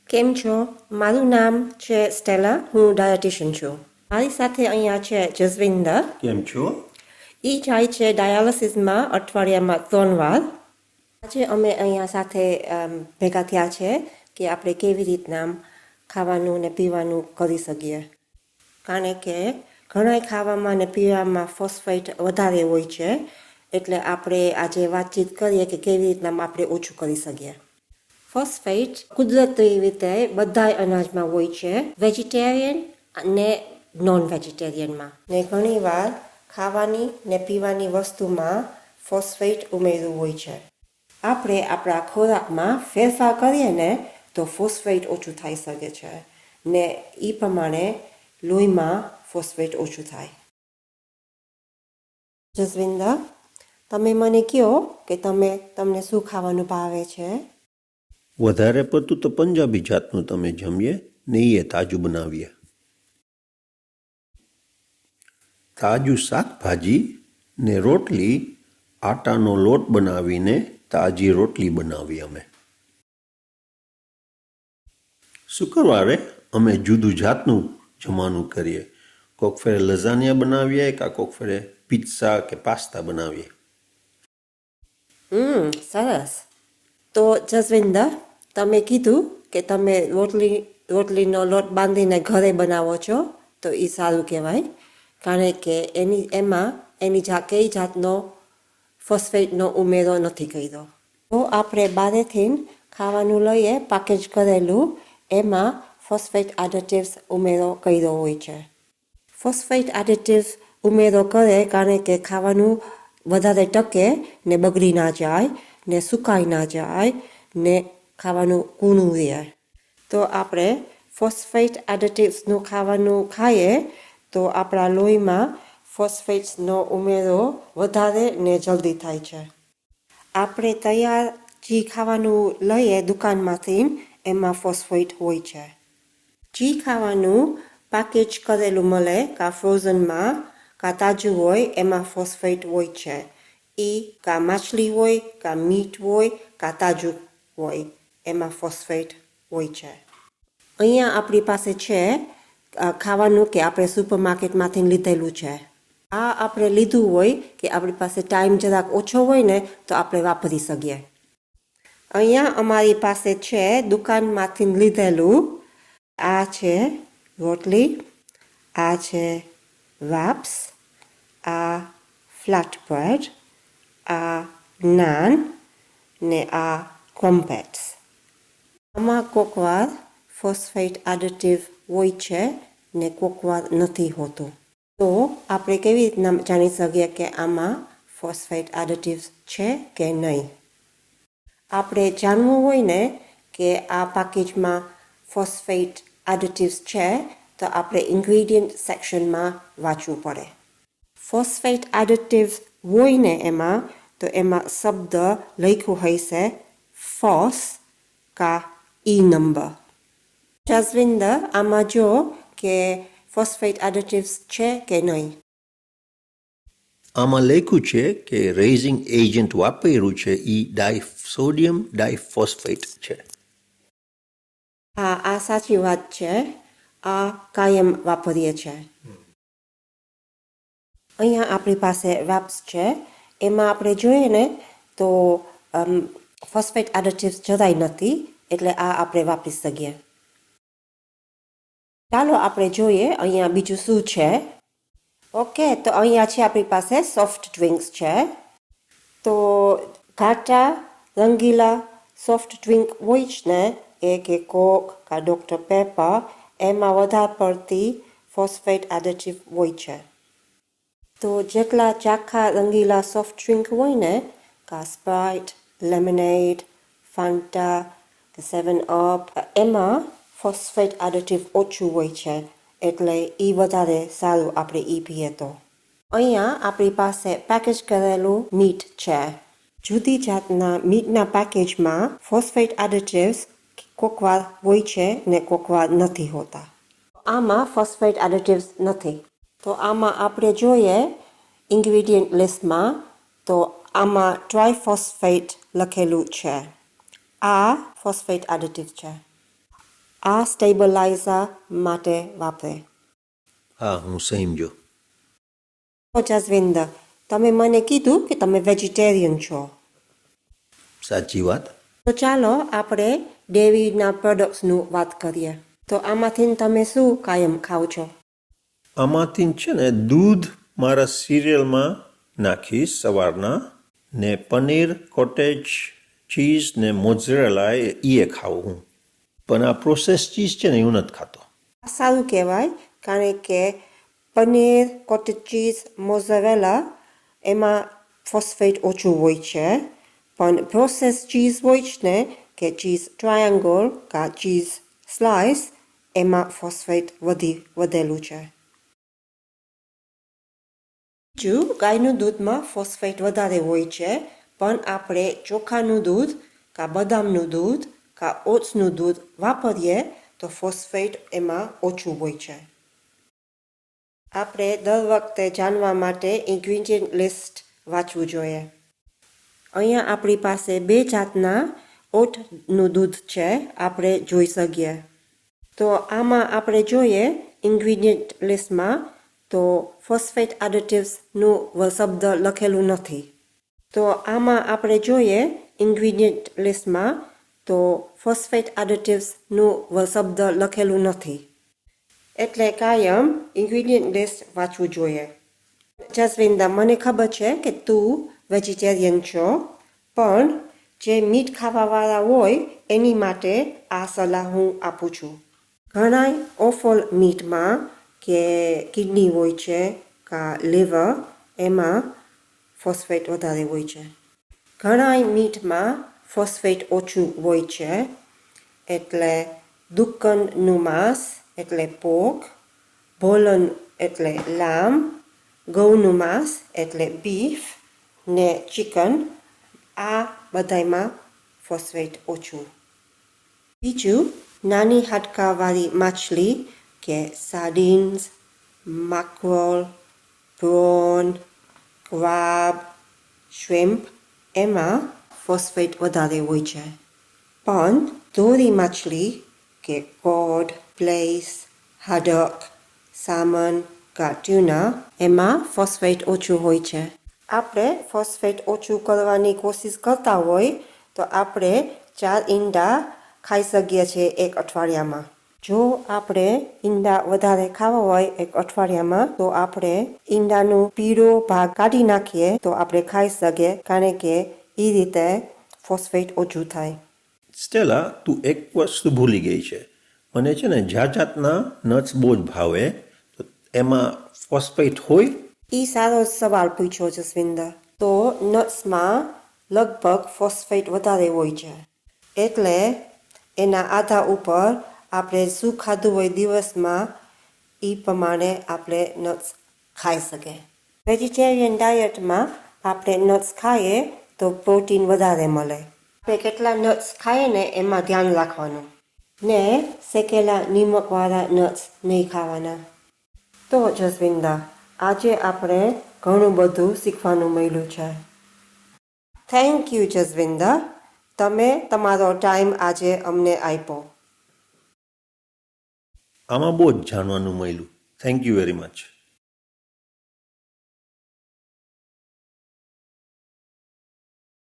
કેમ છો? મારું નામ છે સ્ટેલા. હું ડાયટિશિયન છું. મારી સાથે અહીંયા છે જસવિંદર. કેમ છો? એ જાય છે ડાયાલિસિસમાં અઠવાડિયામાં 3 વાર. આજે અમે અહીંયા સાથે ભેગા થયા છે કે આપણે કેવી રીતના ખાવાનું ને પીવાનું કરી શકીએ. કારણ કે ઘણા ખાવામાં ને પીવામાં ફોસ્ફેટ વધારે હોય છે, એટલે આપણે આજે વાતચીત કરીએ કે કેવી રીતના આપણે ઓછું કરી શકીએ. ફોસ્ફેટ કુદરતી રીતે બધા અનાજમાં હોય છે, વેજીટેરિયન અને નોન વેજીટેરિયનમાં. ને ઘણીવાર ખાવાની ને પીવાની વસ્તુમાં ફોસ્ફેટ ઉમેર્યું હોય છે. આપણે આપણા ખોરાકમાં ફેરફાર કરીએ ને તો ફોસ્ફેટ ઓછું થઈ શકે છે ને એ પ્રમાણે લોહીમાં ફોસ્ફેટ ઓછું થાય. જસવિંદર, તમે મને કહો કે તમને શું ખાવાનું ભાવે છે? વધારે પડતું તો પંજાબી જાતનું તમે જમીએ ને એ તાજું બનાવીએ. તાજું શાકભાજી ને રોટલી, આટાનો લોટ બનાવીને તાજી રોટલી બનાવી અમે. શુક્રવારે અમે જુદું જાતનું જમવાનું કરીએ. કોક ફેરે લઝાનિયા બનાવીએ કાં કોક ફેરે પિઝા કે પાસ્તા બનાવીએ. સરસ. તો જસવિંદર, તમે કીધું કે તમે રોટલીનો લોટ બાંધીને ઘરે બનાવો છો, તો એ સારું કહેવાય, કારણ કે કઈ જાતનો ફોસ્ફેટનો ઉમેરો નથી કર્યો. તો આપણે બહારેથી ખાવાનું લઈએ પેકેજ કરેલું, એમાં ફોસ્ફેટ એડિટિવ્સ ઉમેરો કર્યો હોય છે. ફોસ્ફેટ એડિટિવ્સ ઉમેરો કરે કારણ કે ખાવાનું વધારે ટકે ને બગડી ના જાય ને સુકાઈ ના જાય ને ખાવાનું કૂણું રહે. તો આપણે ફોસ્ફેટ એડિટિવ્સનું ખાવાનું ખાઈએ તો આપણા લોહીમાં ફોસ્ફેટ્સનો ઉમેરો વધારે ને જલ્દી થાય છે. આપણે તૈયાર જે ખાવાનું લઈએ દુકાનમાંથી, એમાં ફોસ્ફેટ હોય છે. જે ખાવાનું પેકેજ કરેલું મળે કાં ફ્રોઝનમાં કાં તાજું હોય, એમાં ફોસ્ફેટ હોય છે. એ કાં માછલી હોય કાં મીટ હોય કાં તાજું હોય, એમાં ફોસ્ફેટ હોય છે. અહીંયા આપણી પાસે છે ખાવાનું કે આપણે સુપરમાર્કેટમાંથી લીધેલું છે. આ આપણે લીધું હોય કે આપણી પાસે ટાઈમ જરાક ઓછો હોય ને તો આપણે વાપરી શકીએ. અહીંયા અમારી પાસે છે દુકાનમાંથી લીધેલું. આ છે રોટલી, આ છે રેપ્સ, આ ફ્લેટ બ્રેડ, આ નાન ને આ ક્રમ્પેટ્સ. આમાં કોકવાર ફોસ્ફેટ એડિટિવ હોય છે ને કોકવાર નથી હોતું. તો આપણે કેવી રીતના જાણી શકીએ કે આમાં ફોસ્ફેટ એડિટિવ્સ છે કે નહીં? આપણે જાણવું હોય ને કે આ પેકેજમાં ફોસ્ફેટ એડિટિવ્સ છે, તો આપણે ઇન્ગ્રેડિયન્ટ સેક્શનમાં વાંચવું પડે. ફોસ્ફેટ એડિટિવ્સ હોય ને એમાં, તો એમાં શબ્દ લખ્યું હશે ફોસ કા ઈ નંબર. જસવિંદર, આમાં જો કે ફોસ્ફેટ એડિટિવ્સ છે કે નહીં. આમાં લખ્યું છે કે રેઝિંગ એજન્ટ વાપર્યું છે એ સોડિયમ ડાયફોસ્ફેટ છે. હા, આ સાચી વાત છે. આ કાયમ વાપરીએ છીએ. અહીંયા આપણી પાસે રેપ્સ છે. એમાં આપણે જોઈએ ને તો ફોસ્ફેટ એડિટિવ્સ જરાય નથી, એટલે આ આપણે વાપરી શકીએ. ચાલો આપણે જોઈએ અહીંયા બીજું શું છે. ઓકે, તો અહીંયા છે આપણી પાસે સોફ્ટ ડ્રિંક્સ છે. તો ઘાટા રંગીલા સોફ્ટ ડ્રિંક હોય જ ને, એ કે કોક કા ડોક્ટર પેપર, એમાં વધારે પડતી ફોસ્ફેટ એડિટિવ હોય છે. તો જેટલા ચાખા રંગીલા સોફ્ટ ડ્રિંક હોય ને, કા સ્પ્રાઇટ, લેમનેડ, ફાન્ટા, 7 અપ, એમાં ફોસ્ફેટ એડિટિવ ઓછું હોય છે, એટલે એ વધારે સારું આપણે એ પીએ તો. અહીંયા આપણી પાસે પેકેજ કરેલું મીટ છે. જુદી જાતના મીટના પેકેજમાં ફોસ્ફેટ એડિટિવ્સ કોકવાર હોય છે ને કોકવાર નથી હોતા. આમાં ફોસ્ફેટ એડિટિવ્સ નથી. તો આમાં આપણે જોઈએ ઇન્ગ્રેડિયન્ટ લિસ્ટમાં, તો આમાં ટ્રાયફોસ્ફેટ લખેલું છે. આ ફોસ્ફેટ એડિટિવ છે. આ સ્ટેબલાઇઝર માટે વાપરે. હા હું સમજો. તો જસવિંદર, તમે મને કીધું કે તમે વેજીટેરિયન છો. સાચી વાત. તો ચાલો આપણે ડેરીના પ્રોડક્ટ્સનું વાત કરીએ. તો આમાંથી તમે શું કાયમ ખાવ છો? આમાંથી છે ને દૂધ મારા સિરિયલમાં નાખીશ સવારના, ને પનીર, કોટેજ ચીઝ ને મોઝરેલા એ ખાઉં હું. પણ આ પ્રોસેસ ચીઝ છે ને એવું નથી ખાતો. આ સારું કહેવાય, કારણ કે પનીર, કોટેજ ચીઝ, મોઝરેલા એમાં ફોસ્ફેટ ઓછું હોય છે. પણ પ્રોસેસ ચીઝ હોય છે ને કે ચીઝ ટ્રાયંગલ કા ચીઝ સ્લાઇસ, એમાં ફોસ્ફેટ વધેલું છે. બીજું, ગાયનું દૂધમાં ફોસ્ફેટ વધારે હોય છે, પણ આપણે ચોખાનું દૂધ કા બદામનું દૂધ કા ઓટ્સનું દૂધ વાપરીએ તો ફોસ્ફેટ એમાં ઓછું હોય છે. આપણે દર વખતે જાણવા માટે ઇન્ગ્રીડિયન્ટ લિસ્ટ વાંચવું જોઈએ. અહીંયા આપણી પાસે 2 જાતના ઓટનું દૂધ છે, આપણે જોઈ શકીએ. તો આમાં આપણે જોઈએ ઇન્ગ્રીડિયન્ટ લિસ્ટમાં તો ફોસ્ફેટ એડિટિવ્સનું શબ્દ લખેલું નથી. તો આમાં આપણે જોઈએ ઇન્ગ્રીડિયન્ટ લિસ્ટમાં તો ફોસ્ફેટ એડિટિવ્સનું શબ્દ લખેલું નથી. એટલે કાયમ ઇન્ગ્રીડિયન્ટ લિસ્ટ વાંચવું જોઈએ. જસવિંદર, મને ખબર છે કે તું વેજીટેરિયન છો, પણ જે મીઠ ખાવાવાળા હોય એની માટે આ સલાહ હું આપું છું. ઘણા ઓફલ મીટમાં કે કિડની હોય છે કા લીવર, એમાં ફોસ્ફેટ વધારે હોય છે. ઘણા મીટમાં ફોસ્ફેટ ઓછું હોય છે. એટલે દુક્કનનું માંસ એટલે પોર્ક, ભોલન એટલે લામ, ઘઉંનું માંસ એટલે બીફ ને ચિકન, આ બધામાં ફોસ્ફેટ ઓછું. બીજું, નાની હાડકાવાળી માછલી કે સાર્ડિન્સ, માક્રોલ, પ્રોન, ક્રાબ, શ્રિમ્પ, એમાં ફોસ્ફેટ વધારે હોય છે. પણ ધોરી માછલી કે કોડ, પ્લેસ, હાડક, સામન કા ટ્યુના, એમાં ફોસ્ફેટ ઓછું હોય છે. આપણે ફોસ્ફેટ ઓછું કરવાની કોશિશ કરતા હોય તો આપણે 4 ઈંડા ખાઈ શકીએ છીએ એક અઠવાડિયામાં. જો આપણે ઈંડા વધારે ખાવા હોય એક અઠવાડિયામાં તો આપણે ઈંડાનું પીળો ભાગ કાઢી નાખીએ તો આપણે ખાઈ શકીએ, કારણ કે એ રીતે ફોસ્ફેટ ઓછું થાય. સ્ટેલા, તું એક વસ્તુ ભૂલી ગઈ છે. મને છે ને જાતના નટ્સ બહુ જ ભાવે, તો એમાં ફોસ્ફેટ હોય? એ સારો સવાલ પૂછ્યો જસવિંદર. તો નટ્સમાં લગભગ ફોસ્ફેટ વધારે હોય છે. એટલે એના આધાર ઉપર આપણે શું ખાધું હોય દિવસમાં એ પ્રમાણે આપણે નટ્સ ખાઈ શકીએ. વેજીટેરિયન ડાયટમાં આપણે નટ્સ ખાઈએ તો પ્રોટીન વધારે મળે. આપણે કેટલા નટ્સ ખાઈએ ને એમાં ધ્યાન રાખવાનું, ને શેકેલા નિમકવાળા નટ્સ નહીં ખાવાના. તો જસવિંદર, આજે આપણે ઘણું બધું શીખવાનું મળ્યું છે. થેન્ક યુ જસવિંદર, તમે તમારો ટાઈમ આજે અમને આપ્યો. આમાં બહુ જ જાણવાનું મળ્યું. Thank you very much.